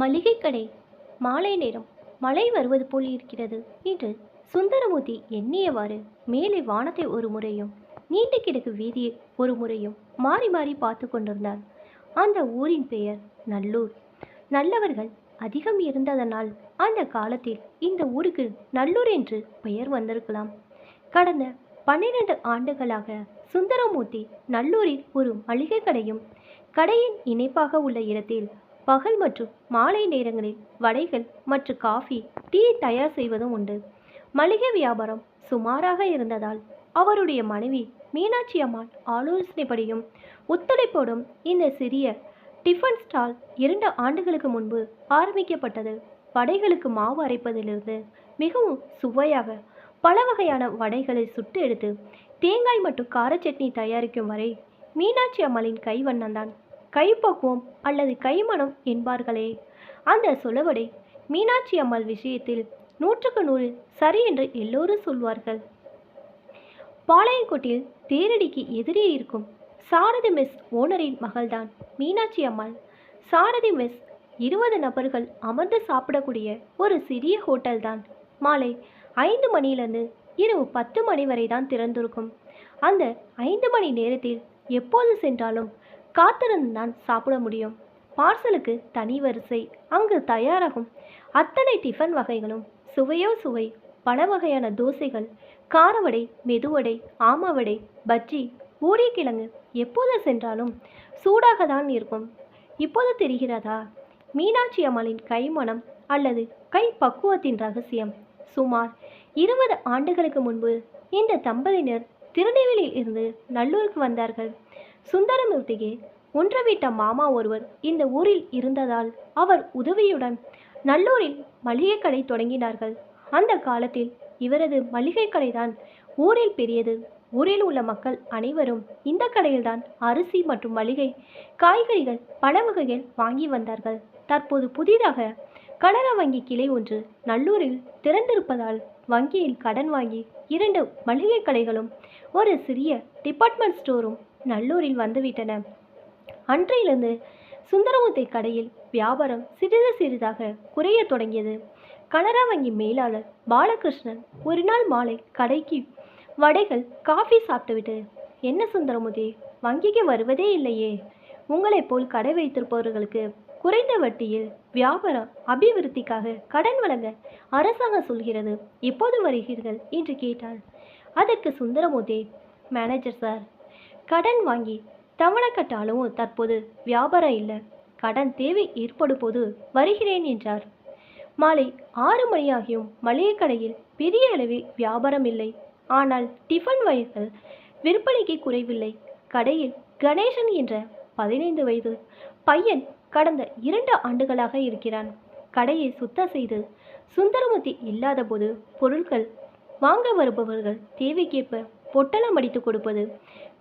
மளிகை கடை. மாலை நேரம். மழை வருவது போல் இருக்கிறது என்று சுந்தரமூர்த்தி எண்ணியவாறு மேலே வானத்தை ஒரு முறையும் நீண்டு கிடக்கு வீதியை ஒரு முறையும் மாறி மாறி பார்த்து கொண்டிருந்தார். அந்த ஊரின் பெயர் நல்லூர். நல்லவர்கள் அதிகம் இருந்ததனால் அந்த காலத்தில் இந்த ஊருக்கு நல்லூர் என்று பெயர் வந்திருக்கலாம். கடந்த 12 ஆண்டுகளாக சுந்தரமூர்த்தி நல்லூரில் ஒரு மளிகை கடையும் கடையின் இணைப்பாக உள்ள இடத்தில் பகல் மற்றும் மாலை நேரங்களில் வடைகள் மற்றும் காஃபி, டீ தயார் செய்வதும் உண்டு. மளிகை வியாபாரம் சுமாராக இருந்ததால் அவருடைய மனைவி மீனாட்சி அம்மாள் ஆலோசனைப்படியும் ஒத்துழைப்போடும் இந்த சிறிய டிஃபன் ஸ்டால் 2 ஆண்டுகளுக்கு முன்பு ஆரம்பிக்கப்பட்டது. வடைகளுக்கு மாவு அரைப்பதிலிருந்து மிகவும் சுவையாக பல வகையான வடைகளை சுட்டு எடுத்து தேங்காய் மற்றும் கார சட்னி தயாரிக்கும் வரை மீனாட்சி அம்மாளின் கைவண்ணம்தான். கைப்பக்குவம் அல்லது கைமணம் என்பார்களே, அந்த சொலவடை மீனாட்சி அம்மாள் விஷயத்தில் 100க்கு 100 சரி என்று எல்லோரும் சொல்வார்கள். பாளையங்கோட்டில் தேரடிக்கு எதிரே இருக்கும் சாரதி மெஸ் ஓனரின் மகள்தான் மீனாட்சி அம்மாள். சாரதி மெஸ் 20 நபர்கள் அமர்ந்து சாப்பிடக்கூடிய ஒரு சிறிய ஹோட்டல் தான். மாலை 5 மணியிலிருந்து இரவு 10 மணி வரை தான் திறந்திருக்கும். அந்த 5 மணி நேரத்தில் எப்போது சென்றாலும் காத்திருந்து தான் சாப்பிட முடியும். பார்சலுக்கு தனி வரிசை. அங்கு தயாராகும் அத்தனை டிஃபன் வகைகளும் சுவையோ சுவை. பல வகையான தோசைகள், காரவடை, மெதுவடை, ஆமவடை, பஜ்ஜி, ஊரியக்கிழங்கு எப்போது சென்றாலும் சூடாக தான் இருக்கும். இப்போது தெரிகிறதா மீனாட்சி அம்மாளின் கைமணம் அல்லது கை பக்குவத்தின் ரகசியம்? சுமார் 20 ஆண்டுகளுக்கு முன்பு இந்த தம்பதியினர் திருநெல்வேலியில் இருந்து நல்லூருக்கு வந்தார்கள். சுந்தரமூர்த்திக்கு ஒன்றவிட்ட மாமா ஒருவர் இந்த ஊரில் இருந்ததால் அவர் உதவியுடன் நல்லூரில் மளிகை கடை தொடங்கினார்கள். அந்த காலத்தில் இவரது மளிகை கடைதான் ஊரில் பெரியது. ஊரில் உள்ள மக்கள் அனைவரும் இந்த கடையில்தான் அரிசி மற்றும் மளிகை, காய்கறிகள், பல வகைகள் வாங்கி வந்தார்கள். தற்போது புதிதாக கனரா வங்கி கிளை ஒன்று நல்லூரில் திறந்திருப்பதால் வங்கியில் கடன் வாங்கி 2 மளிகை கடைகளும் ஒரு சிறிய டிபார்ட்மெண்ட் ஸ்டோரும் நல்லூரில் வந்துவிட்டன. அன்றையிலிருந்து சுந்தரமூர்த்தி கடையில் வியாபாரம் சிறிது சிறிதாக குறைய தொடங்கியது. கனரா வங்கி மேலாளர் பாலகிருஷ்ணன் ஒரு நாள் மாலை கடைக்கு வடைகள், காஃபி சாப்பிட்டுவிட்டு, என்ன சுந்தரமூர்த்தி, வங்கிக்கு வருவதே இல்லையே? உங்களைப் போல் கடை வைத்திருப்பவர்களுக்கு குறைந்த வட்டியில் வியாபார அபிவிருத்திக்காக கடன் வழங்க அரசாங்கம் சொல்கிறது, எப்போது வருகிறீர்கள் என்று கேட்டார். அதற்கு சுந்தரமூர்த்தி, மேனேஜர் சார், கடன் வாங்கி தவணை கட்டாலும் தற்போது வியாபாரம் இல்லை. கடன் தேவை ஏற்படும் போது வருகிறேன் என்றார். மாலை 6 மணியாகியும் மளிகை கடையில் பெரிய அளவில் வியாபாரம் இல்லை. ஆனால் டிஃபன் வகைகள் விற்பனைக்கு குறைவில்லை. கடையில் கணேசன் என்ற 15 வயது பையன் கடந்த 2 ஆண்டுகளாக இருக்கிறான். கடையை சுத்தம் செய்து சுந்தரமூர்த்தி இல்லாத போது பொருட்கள் வாங்க வருபவர்கள் தேவைக்கேற்ப பொட்டலம் அடித்து கொடுப்பது,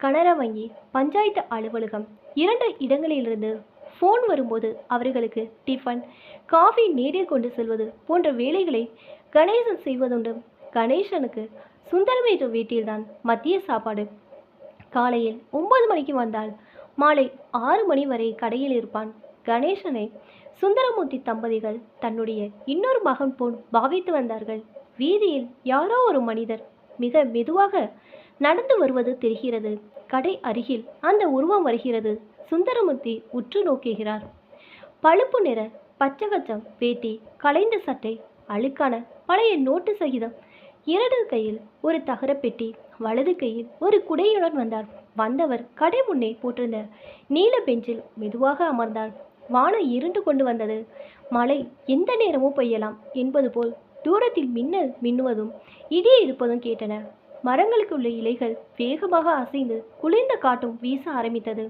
கனரா வங்கி, பஞ்சாயத்து அலுவலகம் 2 இடங்களிலிருந்து ஃபோன் வரும்போது அவர்களுக்கு டிஃபன், காஃபி நேரில் கொண்டு செல்வது போன்ற வேலைகளை கணேசன் செய்வதுண்டு. கணேசனுக்கு சுந்தரமூர்த்தி வீட்டில்தான் மதிய சாப்பாடு. காலையில் 9 மணிக்கு வந்தால் மாலை 6 மணி வரை கடையில் இருப்பான். கணேசனை சுந்தரமூர்த்தி தம்பதிகள் தன்னுடைய இன்னொரு மகன் போல் பாவித்து வந்தார்கள். வீதியில் யாரோ ஒரு மனிதர் மிக மெதுவாக நடந்து வருவது தெரிகிறது. கடை அருகில் அந்த உருவம் வருகிறது. சுந்தரமூர்த்தி உற்று நோக்குகிறார். பழுப்பு நிற பச்சைக்கச்சம் வேட்டி, கலைந்த சட்டை, அழுக்கான பழைய நோட்டு சகிதம். இடது கையில் ஒரு தகர பெட்டி, வலது கையில் ஒரு குடையுடன் வந்தார். வந்தவர் கடை முன்னே போட்டிருந்த நீல பெஞ்சில் மெதுவாக அமர்ந்தார். வானம் இருண்டு கொண்டு வந்தது. மழை எந்த நேரமும் பெய்யலாம் என்பது போல் தூரத்தில் மின்னல் மின்னுவதும் இடி இருப்பதும் கேட்டன. மரங்களுக்கு உள்ள இலைகள் வேகமாக அசைந்து குளிர்ந்த காட்டும் வீச ஆரம்பித்தது.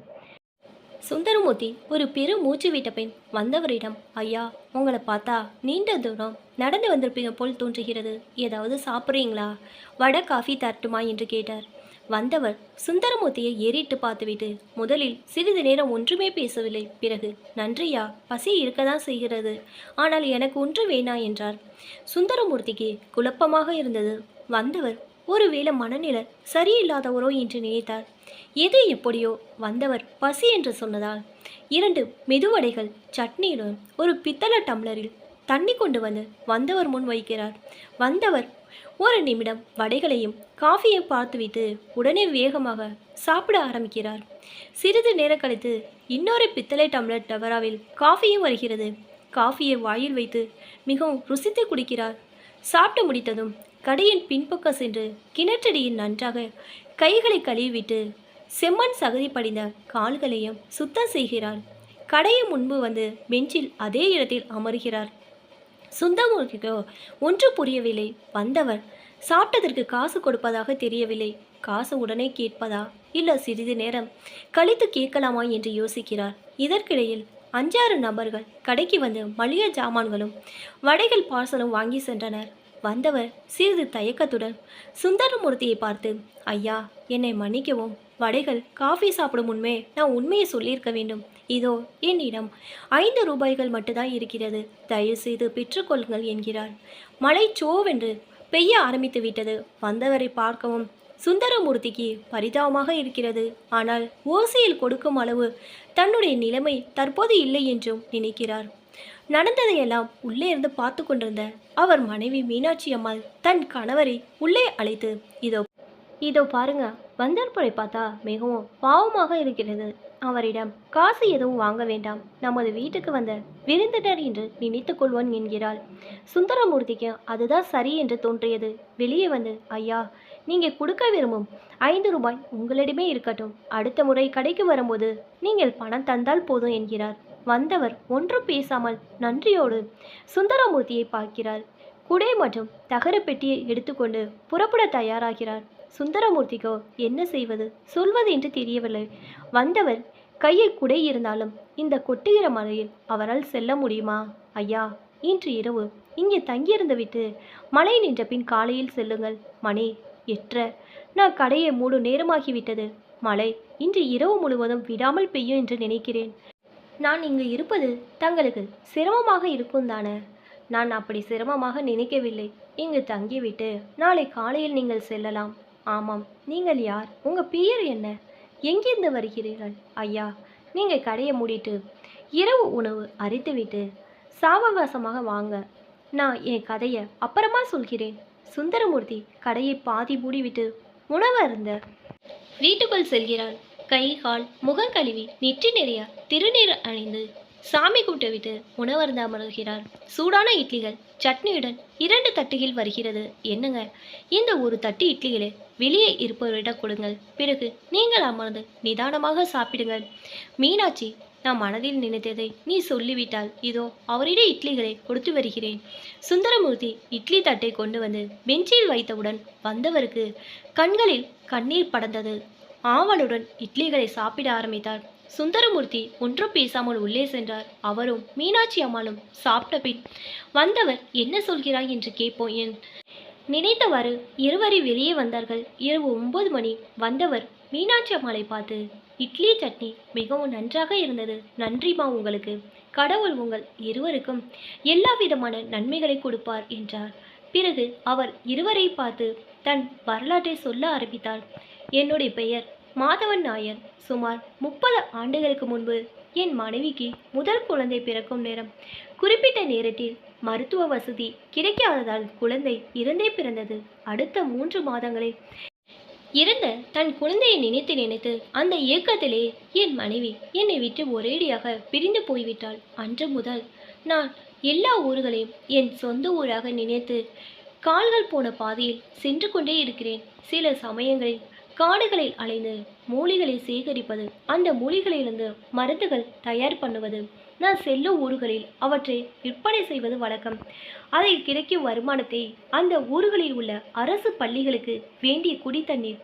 சுந்தரமூர்த்தி ஒரு பெரு மூச்சு விட்ட பின் வந்தவரிடம், ஐயா, உங்களை பார்த்தா நீண்ட தூரம் நடந்து வந்திருப்பீங்க போல் தோன்றுகிறது. ஏதாவது சாப்பிட்றீங்களா? வடை, காஃபி தரட்டுமா என்று கேட்டார். வந்தவர் சுந்தரமூர்த்தியை ஏறிட்டு பார்த்துவிட்டு முதலில் சிறிது நேரம் ஒன்றுமே பேசவில்லை. பிறகு, நன்றியா, பசி இருக்கதான் செய்கிறது, ஆனால் எனக்கு ஒன்று வேணா என்றார். சுந்தரமூர்த்திக்கு குழப்பமாக இருந்தது. வந்தவர் ஒருவேளை மனநிலை சரியில்லாதவரோ என்று நினைத்தார். எது எப்படியோ வந்தவர் பசி என்று சொன்னதால் 2 மெதுவடைகள் சட்னியுடன் ஒரு பித்தளை டம்ளரில் தண்ணி கொண்டு வந்து வந்தவர் முன் வைக்கிறார். வந்தவர் ஒரு நிமிடம் வடைகளையும் காஃபியையும் பார்த்துவிட்டு உடனே வேகமாக சாப்பிட ஆரம்பிக்கிறார். சிறிது நேரம் கழித்து இன்னொரு பித்தளை டம்ளர் டவராவில் காஃபியும் வருகிறது. காஃபியை வாயில் வைத்து மிகவும் ருசித்து குடிக்கிறார். சாப்பிட்டு முடித்ததும் கடையின் பின்பக்கம் சென்று கிணற்றடியில் நன்றாக கைகளை கழுவிவிட்டு செம்மண் சகதி படிந்த கால்களையும் சுத்தம் செய்கிறார். கடையின் முன்பு வந்து பெஞ்சில் அதே இடத்தில் அமர்கிறார். சுந்தரமூர்த்திக்கோ ஒன்று புரியவில்லை. வந்தவர் சாப்பிட்டதற்கு காசு கொடுப்பதாக தெரியவில்லை. காசு உடனே கேட்பதா இல்லை சிறிது நேரம் கழித்து கேட்கலாமா என்று யோசிக்கிறார். இதற்கிடையில் 5-6 நபர்கள் கடைக்கு வந்து மளிகை ஜாமான்களும் வடைகள் பார்சலும் வாங்கி சென்றனர். வந்தவர் சிறிது தயக்கத்துடன் சுந்தரமூர்த்தியை பார்த்து, ஐயா, என்னை மன்னிக்கவும். வடைகள் காஃபி சாப்பிடும் முன்பே நான் உண்மையை சொல்லியிருக்க வேண்டும். இதோ என்னிடம் 5 ரூபாய்கள் மட்டும்தான் இருக்கிறது. தயவு செய்து பெற்றுக்கொள்ளுங்கள் என்கிறார். மழை சோவென்று பெய்ய ஆரம்பித்து விட்டது. வந்தவரை பார்க்கவும் சுந்தரமூர்த்திக்கு பரிதாபமாக இருக்கிறது. ஆனால் ஓசையில் கொடுக்கும் அளவு தன்னுடைய நிலைமை தற்போது இல்லை என்றும் நினைக்கிறார். நடந்ததையெல்லாம் உள்ளே இருந்து பார்த்து கொண்டிருந்த அவர் மனைவி மீனாட்சி அம்மாள் தன் கணவரை உள்ளே அழைத்து, இதோ பாருங்க, வந்தற்பரை பார்த்தா மிகவும் பாவமாக இருக்கிறது. அவரிடம் காசு எதுவும் வாங்க வேண்டாம். நமது வீட்டுக்கு வந்த விருந்தினர் என்று நினைத்துக் கொள்வான் என்கிறாள். சுந்தரமூர்த்திக்கு அதுதான் சரி என்று தோன்றியது. வெளியே வந்து, ஐயா, நீங்கள் கொடுக்க விரும்பும் 5 ரூபாய் உங்களிடமே இருக்கட்டும். அடுத்த முறை கடைக்கு வரும்போது நீங்கள் பணம் தந்தால் போதும் என்கிறார். வந்தவர் ஒன்றும் பேசாமல் நன்றியோடு சுந்தரமூர்த்தியை பார்க்கிறார். குடை மற்றும் தகர பெட்டியை எடுத்துக்கொண்டு புறப்பட தயாராகிறார். சுந்தரமூர்த்திக்கோ என்ன செய்வது சொல்வது என்று தெரியவில்லை. வந்தவர் கையில் குடை இருந்தாலும் இந்த கொட்டுகிற மழையில் அவரால் செல்ல முடியுமா? ஐயா, இன்று இரவு இங்கே தங்கியிருந்து விட்டு மழை நின்ற பின் காலையில் செல்லுங்கள். மணி 8:30. நான் கடையை மூடும் நேரமாகிவிட்டது. மழை இன்று இரவு முழுவதும் விடாமல் பெய்யும் என்று நினைக்கிறேன். நான் இங்கு இருப்பது தங்களுக்கு சிரமமாக இருக்கும் தானே? நான் அப்படி சிரமமாக நினைக்கவில்லை. இங்கு தங்கிவிட்டு நாளை காலையில் நீங்கள் செல்லலாம். ஆமாம், நீங்கள் யார்? உங்கள் பெயர் என்ன? எங்கிருந்து வருகிறீர்கள்? ஐயா, நீங்கள் கடையை மூடிட்டு இரவு உணவு அரித்துவிட்டு சாவகாசமாக வாங்க. நான் என் கதையை அப்புறமா சொல்கிறேன். சுந்தரமூர்த்தி கடையை பாதி மூடிவிட்டு உணவு அருந்த வீட்டுக்குள் செல்கிறாள். கை கால் முகம் கழுவி நெற்றி நிறைய திருநீர் அணிந்து சாமி கூட்டவிட்டு உணவருந்த அமர்கிறார். சூடான இட்லிகள் சட்னியுடன் 2 தட்டுகள் வருகிறது. என்னங்க, இந்த ஒரு தட்டு இட்லிகளை வெளியே இருப்பவரிடம் கொடுங்கள். பிறகு நீங்கள் அமர்ந்து நிதானமாக சாப்பிடுங்கள். மீனாட்சி, நான் மனதில் நினைத்ததை நீ சொல்லிவிட்டால் இதோ அவரிடம் இட்லிகளை கொடுத்து வருகிறேன். சுந்தரமூர்த்தி இட்லி தட்டை கொண்டு வந்து பெஞ்சில் வைத்தவுடன் வந்தவருக்கு கண்களில் கண்ணீர் படர்ந்தது. ஆவலுடன் இட்லிகளை சாப்பிட ஆரம்பித்தார். சுந்தரமூர்த்தி ஒன்றும் பேசாமல் உள்ளே சென்றார். அவரும் மீனாட்சி அம்மாளும் சாப்பிட்ட பின் வந்தவர் என்ன சொல்கிறாய் என்று கேட்போம் என் நினைத்தவாறு இருவரை வெளியே வந்தார்கள். இரவு 9 மணி. வந்தவர் மீனாட்சி அம்மாளை பார்த்து, இட்லி சட்னி மிகவும் நன்றாக இருந்தது. நன்றிமா உங்களுக்கு. கடவுள் உங்கள் இருவருக்கும் எல்லா விதமான நன்மைகளை கொடுப்பார் என்றார். பிறகு அவர் இருவரை பார்த்து தன் வரலாற்றை சொல்ல ஆரம்பித்தார். என்னுடைய பெயர் மாதவன் நாயர். சுமார் 30 ஆண்டுகளுக்கு முன்பு என் மனைவிக்கு முதல் குழந்தை பிறக்கும் நேரம் குறிப்பிட்ட நேரத்தில் மருத்துவ வசதி கிடைக்காததால் குழந்தை இறந்தே பிறந்தது. அடுத்த 3 மாதங்களில் இறந்த தன் குழந்தையை நினைத்து நினைத்து அந்த இயக்கத்திலே என் மனைவி என்னை விட்டு ஒரேடியாக பிரிந்து போய்விட்டாள். அன்று முதல் நான் எல்லா ஊர்களையும் என் சொந்த ஊராக நினைத்து கால்கள் போன பாதையில் சென்று கொண்டே இருக்கிறேன். சில சமயங்களில் காடுகளில் அலைந்து மூலிகளை சேகரிப்பது, அந்த மூலிகளிலிருந்து மருந்துகள் தயார் பண்ணுவது, நான் செல்லும் ஊர்களில் அவற்றை விற்பனை செய்வது வழக்கம். அதில் கிடைக்கும் வருமானத்தை அந்த ஊர்களில் உள்ள அரசு பள்ளிகளுக்கு வேண்டிய குடித்தண்ணீர்,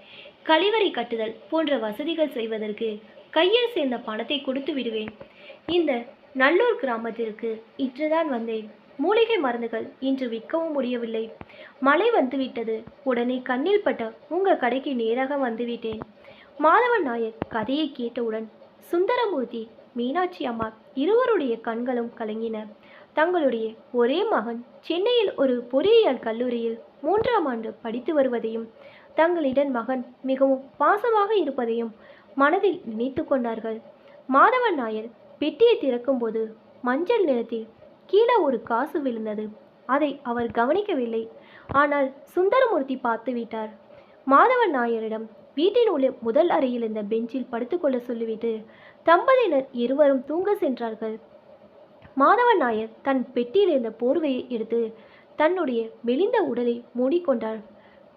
கழிவறை கட்டுதல் போன்ற வசதிகள் செய்வதற்கு கையில் சேர்ந்த பணத்தை கொடுத்து விடுவேன். இந்த நல்லூர் கிராமத்திற்கு இன்றுதான் வந்தேன். மூலிகை மருந்துகள் இன்று விற்கவும் முடியவில்லை. மழை வந்துவிட்டது. உடனே கண்ணில் பட்ட உங்கள் கடைக்கு நேராக வந்துவிட்டேன். மாதவன் நாயர் கதையை கேட்டவுடன் சுந்தரமூர்த்தி, மீனாட்சி அம்மா இருவருடைய கண்களும் கலங்கின. தங்களுடைய ஒரே மகன் சென்னையில் ஒரு பொறியியல் கல்லூரியில் 3ஆம் ஆண்டு படித்து வருவதையும் தங்களிடம் மகன் மிகவும் பாசமாக இருப்பதையும் மனதில் நினைத்து கொண்டார்கள். மாதவன் நாயர் பெட்டியை திறக்கும்போது மஞ்சள் நிறத்தில் கீழே ஒரு காசு விழுந்தது. அதை அவர் கவனிக்கவில்லை. ஆனால் சுந்தரமூர்த்தி பார்த்து விட்டார். மாதவன் நாயரிடம் வீட்டின் உள்ள முதல் அறையில் இருந்த பெஞ்சில் படுத்துக்கொள்ள சொல்லிவிட்டு தம்பதியினர் இருவரும் தூங்க சென்றார்கள். மாதவன் நாயர் தன் பெட்டியில் இருந்த போர்வையை எடுத்து தன்னுடைய மெலிந்த உடலை மூடிக்கொண்டார்.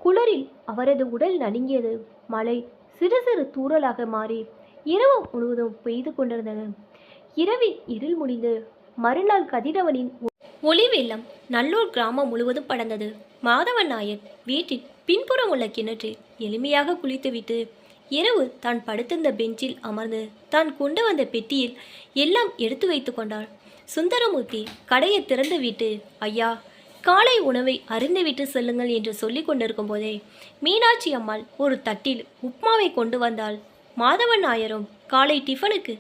குளிரில் அவரது உடல் நடுங்கியது. மழை சிறு சிறு தூறலாக மாறி இரவு முழுவதும் பெய்து கொண்டிருந்தது. இரவின் இருள் முடிந்து மறுநாள் கதிரவனின் ஒளி வெள்ளம் நல்லூர் கிராமம் முழுவதும் படர்ந்தது. மாதவன் நாயர் வீட்டின் பின்புறம் உள்ள கிணற்றில் எளிமையாக குளித்துவிட்டு இரவு தான் படுத்திருந்த பெஞ்சில் அமர்ந்து தான் கொண்டு வந்த பெட்டியில் எல்லாம் எடுத்து வைத்து கொண்டார். சுந்தரமூர்த்தி கடையை திறந்து விட்டு, ஐயா, காலை உணவை அருந்துவிட்டு செல்லுங்கள் என்று சொல்லி கொண்டிருக்கும் போதே மீனாட்சி அம்மாள் ஒரு தட்டில் உப்மாவை கொண்டு வந்தாள். மாதவன் நாயரும் காலை டிஃபனுக்கு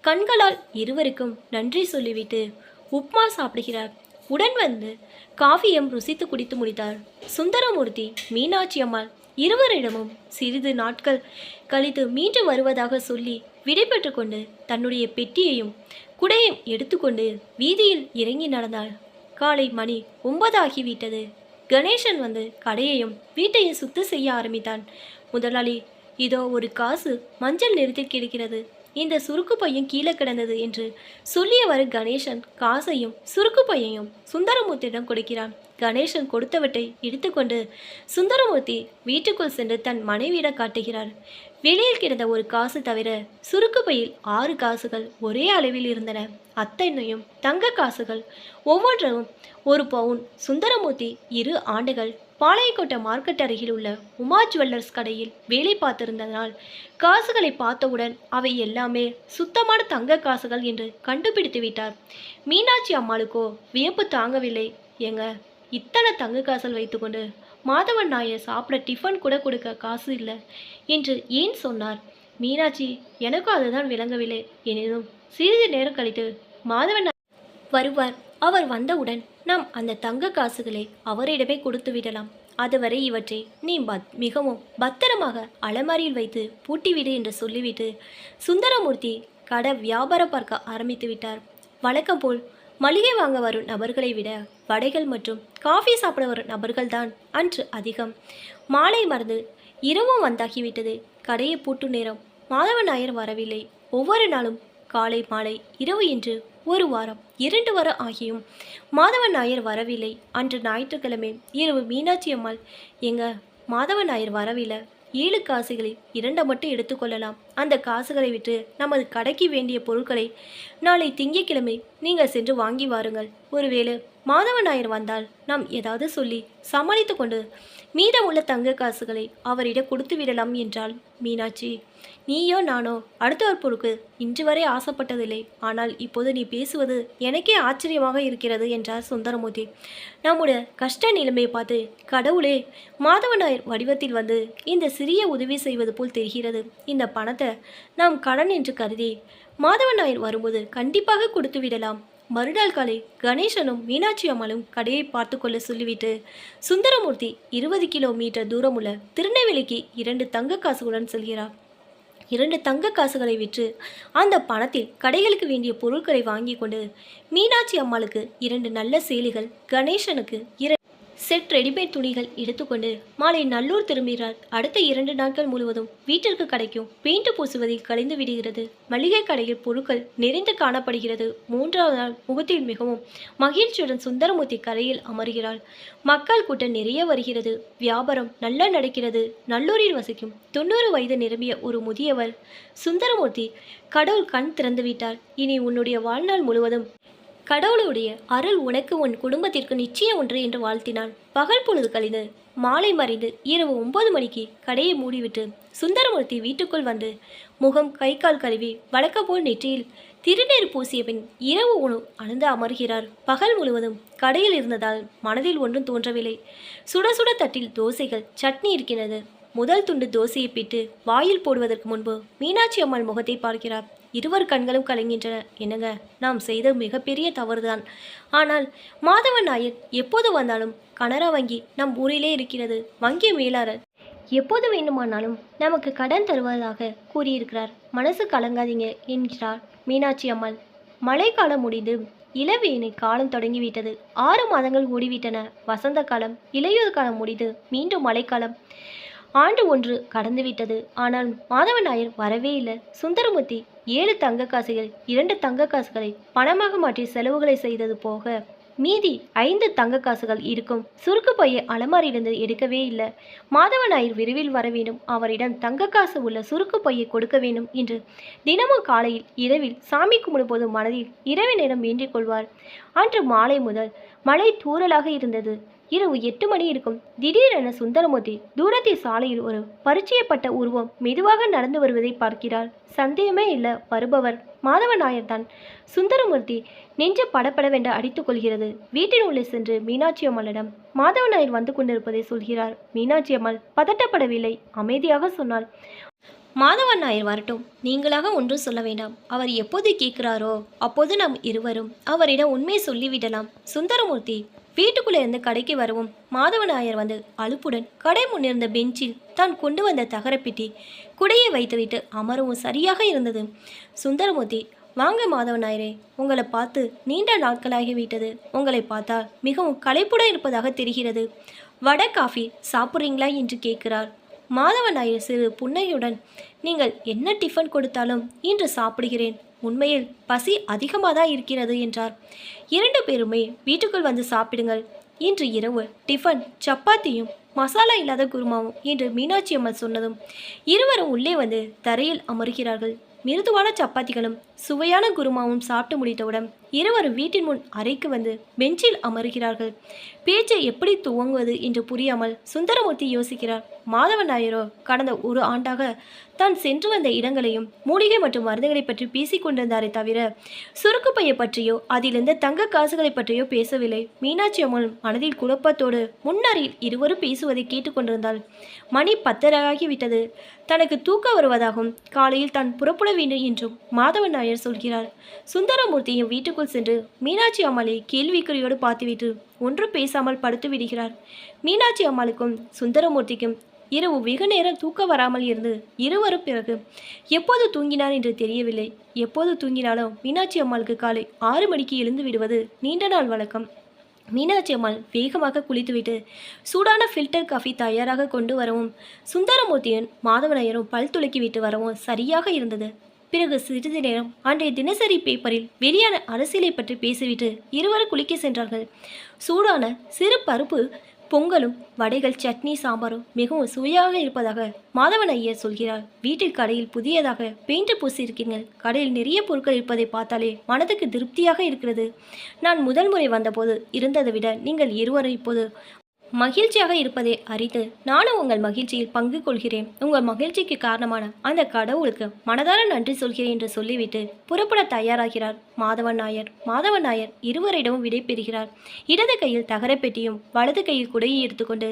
கண்களால் இருவருக்கும் நன்றி சொல்லிவிட்டு உப்மா சாப்பிடுகிறார். உடன் வந்து காஃபியும் ருசித்து குடித்து முடித்தார். சுந்தரமூர்த்தி மீனாட்சி அம்மாள் இருவரிடமும் சிறிது நாட்கள் கழித்து மீண்டும் வருவதாக சொல்லி விடைபெற்று கொண்டு தன்னுடைய பெட்டியையும் குடையும் எடுத்துக்கொண்டு வீதியில் இறங்கி நடந்தாள். காலை மணி 9 ஆகிவிட்டது. கணேசன் வந்து கடையையும் வீட்டையும் சுத்தம் செய்ய ஆரம்பித்தான். முதலாளி, இதோ ஒரு காசு மஞ்சள் நிறத்தில் கிடைக்கிறது, இந்த சுருக்கு பையும் கீழே கிடந்தது என்று சொல்லியவர் கணேசன் காசையும் சுருக்கு பையையும் சுந்தரமூர்த்தியிடம் கொடுக்கிறான். கணேசன் கொடுத்தவற்றை எடுத்துக்கொண்டு சுந்தரமூர்த்தி வீட்டுக்குள் சென்று தன் மனைவியிடம் காட்டுகிறார். வெளியில் கிடந்த ஒரு காசு தவிர சுருக்கு பையில் 6 காசுகள் ஒரே அளவில் இருந்தன. அத்தனையும் தங்க காசுகள், ஒவ்வொன்றும் 1 பவுன். சுந்தரமூர்த்தி 2 ஆண்டுகள் பாளையங்கோட்டை மார்க்கெட் அருகில் உள்ள உமா ஜுவல்லர்ஸ் கடையில் வேலை பார்த்திருந்ததால் காசுகளை பார்த்தவுடன் அவை எல்லாமே சுத்தமான தங்க காசுகள் என்று கண்டுபிடித்து விட்டார். மீனாட்சி அம்மாளுக்கோ வியப்பு தாங்கவில்லை. ஏங்க, இத்தனை தங்க காசுகள் வைத்துக்கொண்டு மாதவன் நாயர் சாப்பிட டிஃபன் கூட கொடுக்க காசு இல்லை என்று ஏன் சொன்னார்? மீனாட்சி, எனக்கும் அதுதான் விளங்கவில்லை. எனினும் சிறிது நேரம் கழித்து மாதவன் வருவார். அவர் வந்தவுடன் நாம் அந்த தங்க காசுகளை அவரிடமே கொடுத்து விடலாம். அதுவரை இவற்றை நீ மிகவும் பத்திரமாக அலமாரியில் வைத்து பூட்டிவிடு என்று சொல்லிவிட்டு சுந்தரமூர்த்தி கடை வியாபாரம் பார்க்க ஆரம்பித்து விட்டார். வழக்கம் போல் மளிகை வாங்க வரும் நபர்களை விட வடைகள் மற்றும் காஃபி சாப்பிட வரும் நபர்கள்தான் அன்று அதிகம். மாலை மறந்து இரவும் வந்தாகிவிட்டது. கடையை பூட்டும் நேரம். மாதவன் நாயர் வரவில்லை. ஒவ்வொரு நாளும் காலை மாலை இரவு என்று 1 வாரம் 2 வாரம் ஆகியும் மாதவன் நாயர் வரவில்லை. அன்று ஞாயிற்றுக்கிழமை இரவு மீனாட்சி அம்மாள், எங்க மாதவன் நாயர் வரவில்லை, 7 காசுகளில் 2 மட்டும் எடுத்துக்கொள்ளலாம். அந்த காசுகளை விட்டு நமது கடைக்கு வேண்டிய பொருட்களை நாளை திங்கட்கிழமை நீங்கள் சென்று வாங்கி வாருங்கள். ஒருவேளை மாதவன் நாயர் வந்தால் நாம் ஏதாவது சொல்லி சமாளித்து கொண்டு மீதமுள்ள தங்க காசுகளை அவரிடம் கொடுத்து விடலாம் என்றாள் மீனாட்சி. நீயோ நானோ அடுத்தவர் பொருளுக்கு இன்று வரை ஆசைப்பட்டதில்லை. ஆனால் இப்போது நீ பேசுவது எனக்கே ஆச்சரியமாக இருக்கிறது என்றார் சுந்தரமூர்த்தி. நம்முடைய கஷ்ட நிலைமையை பார்த்து கடவுளே மாதவன் நாயர் வடிவத்தில் வந்து இந்த சிறிய உதவி செய்வது போல் தெரிகிறது. இந்த பணத்தை நாம் கடன் என்று கருதி மாதவன் நாயர் வரும்போது கண்டிப்பாக கொடுத்து விடலாம். மறுநாள் காலை கணேசனும் மீனாட்சி அம்மாளும் கடையை பார்த்து கொள்ள சொல்லிவிட்டு சுந்தரமூர்த்தி 20 கிலோமீட்டர் தூரமுள்ள திருநெல்வேலிக்கு 2 தங்க காசுகளுடன் செல்கிறார். 2 தங்க காசுகளை விற்று அந்த பணத்தில் கடைகளுக்கு வேண்டிய பொருட்களை வாங்கி கொண்டு மீனாட்சி அம்மாளுக்கு 2 நல்ல சேலைகள், கணேசனுக்கு 2 செட் ரெடிமேட் துணிகள் எடுத்துக்கொண்டு மாலை நல்லூர் திரும்புகிறார். அடுத்த 2 நாட்கள் முழுவதும் வீட்டிற்கு கிடைக்கும் பெயிண்ட் பூசுவதில் கலைந்து விடுகிறது. மளிகை கடையில் பொருட்கள் நிறைந்து காணப்படுகிறது. 3வது நாள் முகத்தில் மிகவும் மகிழ்ச்சியுடன் சுந்தரமூர்த்தி கரையில் அமர்கிறாள். மக்கள் கூட்டம் நிறைய வருகிறது. வியாபாரம் நல்லா நடக்கிறது. நல்லூரில் வசிக்கும் 90 வயது நிரம்பிய ஒரு முதியவர், சுந்தரமூர்த்தி, கடவுள் கண் திறந்து விட்டார். இனி உன்னுடைய வாழ்நாள் முழுவதும் கடவுளுடைய அருள் உனக்கு உன் குடும்பத்திற்கு நிச்சயம் ஒன்று என்று வாழ்த்தினான். பகல் பொழுது கழிந்து மாலை மறைந்து இரவு 9 மணிக்கு கடையை மூடிவிட்டு சுந்தரமூர்த்தி வீட்டுக்குள் வந்து முகம் கை கால் கழுவி வழக்கப்போல் நெற்றியில் திருநீர் பூசிய பின் இரவு உணவு அணுந்து அமர்கிறார். பகல் முழுவதும் கடையில் இருந்ததால் மனதில் ஒன்றும் தோன்றவில்லை. சுட சுட தட்டில் தோசைகள், சட்னி இருக்கிறது. முதல் துண்டு தோசையை பிட்டு வாயில் போடுவதற்கு முன்பு மீனாட்சி அம்மாள் முகத்தை பார்க்கிறார். இருவர் கண்களும் கலங்கின்றன. என்னங்க, நாம் செய்த மிகப்பெரிய தவறுதான். ஆனால் மாதவன் நாயர் எப்போது வந்தாலும் கனரா வங்கி நம் ஊரிலே இருக்கிறது. வங்கி மேலாளர் எப்போது வேண்டுமானாலும் நமக்கு கடன் தருவதாக கூறியிருக்கிறார். மனசு கலங்காதீங்க என்கிறார் மீனாட்சி அம்மாள். மழைக்காலம் முடிந்து இளவேனை காலம் தொடங்கிவிட்டது. 6 மாதங்கள் ஓடிவிட்டன. வசந்த காலம், இலையுதிர் காலம் முடிந்து மீண்டும் மழைக்காலம். ஆண்டு ஒன்று கடந்துவிட்டது. ஆனால் மாதவன் நாயர் வரவே இல்லை. சுந்தரமூர்த்தி 7 தங்க காசுகள் 2 தங்க காசுகளை பணமாக மாற்றி செலவுகளை செய்தது போக மீதி 5 தங்க காசுகள் இருக்கும். சுருக்கு பையை அலமாரியிலிருந்து எடுக்கவே இல்லை. மாதவன் நாயர் விரைவில் வர வேண்டும். அவரிடம் தங்க காசு உள்ள சுருக்கு பையை கொடுக்க வேண்டும் என்று தினமும் காலையில் இரவில் சாமி கும்பிடும்போது மனதில் இரவு நேரம் வேண்டிக் கொள்வார். அன்று மாலை முதல் மழை தூறலாக இருந்தது. இரவு 8 மணி இருக்கும். திடீரென சுந்தரமூர்த்தி தூரத்தில் சாலையில் ஒரு பரிச்சயப்பட்ட உருவம் மெதுவாக நடந்து வருவதை பார்க்கிறார். சந்தேகமே இல்லை, வருபவர் மாதவன் நாயர் தான். சுந்தரமூர்த்தி நெஞ்ச படப்படவென்று அடித்துக் கொள்கிறது. வீட்டின் உள்ளே சென்று மீனாட்சி அம்மாளிடம் மாதவன் நாயர் வந்து கொண்டிருப்பதை சொல்கிறார். மீனாட்சி அம்மாள் பதட்டப்படவில்லை, அமைதியாக சொன்னாள், மாதவன் நாயர் வரட்டும், நீங்களாக ஒன்றும் சொல்ல வேண்டாம். அவர் எப்போது கேட்கிறாரோ அப்போது நாம் இருவரும் அவரிடம் உண்மை சொல்லிவிடலாம். சுந்தரமூர்த்தி வீட்டுக்குள்ளே இருந்து கடைக்கு வரவும் மாதவன் நாயர் வந்து அலுப்புடன் கடை முன்னிருந்த பெஞ்சில் தான் கொண்டு வந்த தகரப்பெட்டி குடையை வைத்துவிட்டு அமரவும் சரியாக இருந்தது. சுந்தரமூர்த்தி, வாங்க மாதவன் நாயரே, உங்களை பார்த்து நீண்ட நாட்களாகிவிட்டது. உங்களை பார்த்தால் மிகவும் களைப்புடன் இருப்பதாக தெரிகிறது. வடை காஃபி சாப்பிட்றீங்களா என்று கேட்கிறார். மாதவன் நாயர் சிறு புன்னையுடன், நீங்கள் என்ன டிஃபன் கொடுத்தாலும் இன்று சாப்பிடுகிறேன். உண்மையில் பசி அதிகமாக தான் இருக்கிறது என்றார். 2 பேருமே வீட்டுக்குள் வந்து சாப்பிடுங்கள். இன்று இரவு டிஃபன் சப்பாத்தியும் மசாலா இல்லாத குருமாவும் என்று மீனாட்சி அம்மாள் சொன்னதும் இருவரும் உள்ளே வந்து தரையில் அமர்கிறார்கள். மிருதுவான சப்பாத்திகளும் சுவையான குருமாவும் சாப்பிட்டு முடித்தவுடன் இருவரும் வீட்டின் முன் அறைக்கு வந்து பெஞ்சில் அமர்கிறார்கள். பேச்சை எப்படி துவங்குவது என்று புரியாமல் சுந்தரமூர்த்தி யோசிக்கிறார். மாதவன் நாயரோ கடந்த 1 ஆண்டாக தான் சென்று வந்த இடங்களையும் மூலிகை மற்றும் மருந்துகளை பற்றி பேசிக் கொண்டிருந்தாரே தவிர சுருக்கு பையை பற்றியோ அதிலிருந்த தங்க காசுகளை பற்றியோ பேசவில்லை. மீனாட்சி அம்மன் மனதில் குழப்பத்தோடு முன்னறையில் இருவரும் பேசுவதை கேட்டுக்கொண்டிருந்தாள். மணி 10 ஆகிவிட்டது. தனக்கு தூக்கம் வருவதாகவும் காலையில் தான் புறப்பட வேண்டும் என்றும் மாதவன் நாயர் சொல்கிறார். சுந்தரமூர்த்தியும் வீட்டுக்குள் சென்று மீனாட்சி அம்மாளை கேள்விக்குறியோடு பார்த்துவிட்டு ஒன்றும் பேசாமல் படுத்து விடுகிறார். மீனாட்சி அம்மாளுக்கும் சுந்தரமூர்த்திக்கும் இரவு வெகு நேரம் தூக்கம் வராமல் இருந்து இருவரும் பிறகு எப்போது தூங்கினார் என்று தெரியவில்லை. எப்போது தூங்கினாலும் மீனாட்சி அம்மாளுக்கு காலை 6 மணிக்கு எழுந்து விடுவது நீண்ட நாள் வழக்கம். மீனாட்சி அம்மாள் வேகமாக குளித்துவிட்டு சூடான ஃபில்டர் காஃபி தயாராக கொண்டு வரவும் சுந்தரமூர்த்தியும் மாதவனையரும் பல் துளக்கி விட்டு வரவும் சரியாக இருந்தது. பிறகு சிறிது நேரம் அன்றைய தினசரி பேப்பரில் வெளியான அரசியலை பற்றி பேசிவிட்டு இருவரும் குளிக்க சென்றார்கள். சூடான சிறு பருப்பு பொங்கலும் வடைகள் சட்னி சாம்பாரும் மிகவும் சுவையாக இருப்பதாக மாதவன் ஐயர் சொல்கிறார். வீட்டில் கடையில் புதியதாக பெயிண்ட் பூசியிருக்கீர்கள். கடையில் நிறைய பொருட்கள் இருப்பதை பார்த்தாலே மனதுக்கு திருப்தியாக இருக்கிறது. நான் முதல் முறை வந்தபோது இருந்ததை விட நீங்கள் இருவரும் இப்போது மகிழ்ச்சியாக இருப்பதை அறிந்து நானும் உங்கள் மகிழ்ச்சியில் பங்கு கொள்கிறேன். உங்கள் மகிழ்ச்சிக்கு காரணமான அந்த கடவுளுக்கு மனதார நன்றி சொல்கிறேன் என்று சொல்லிவிட்டு புறப்பட தயாராகிறார் மாதவன் நாயர். மாதவன் நாயர் இருவரிடமும் விடை பெறுகிறார். இடது கையில் தகரப்பெட்டியும் வலது கையில் குடையை எடுத்துக்கொண்டு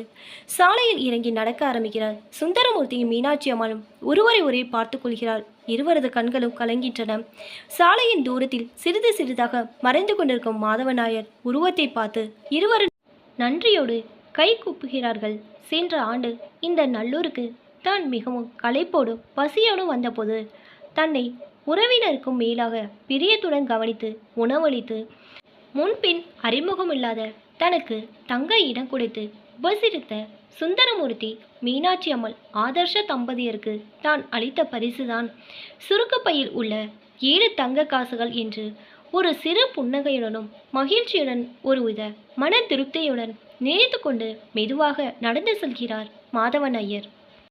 சாலையில் இறங்கி நடக்க ஆரம்பிக்கிறார். சுந்தரமூர்த்தியும் மீனாட்சி அம்மாளும் ஒருவரை பார்த்து கொள்கிறார். இருவரது கண்களும் கலங்கின்றன. சாலையின் தூரத்தில் சிறிது சிறிதாக மறைந்து கொண்டிருக்கும் மாதவன் நாயர் உருவத்தை பார்த்து இருவரும் நன்றியோடு கை கூப்புகிறார்கள். சென்ற ஆண்டு இந்த நல்லூருக்கு தான் மிகவும் களைப்போடும் பசியோடும் வந்தபோது தன்னை உறவினருக்கும் மேலாக பிரியத்துடன் கவனித்து உணவளித்து முன்பின் அறிமுகமில்லாத தனக்கு தங்க இடம் கொடுத்து உபசரித்த சுந்தரமூர்த்தி மீனாட்சி அம்மாள் ஆதர்ஷ தம்பதியருக்கு தான் அளித்த பரிசுதான் சுருக்கப்பையில் உள்ள 7 தங்க காசுகள் என்று ஒரு சிறு புன்னகையுடனும் மகிழ்ச்சியுடன் ஒருவித மன திருப்தியுடன் நினைத்து கொண்டு மெதுவாக நடந்து செல்கிறார் மாதவன் ஐயர்.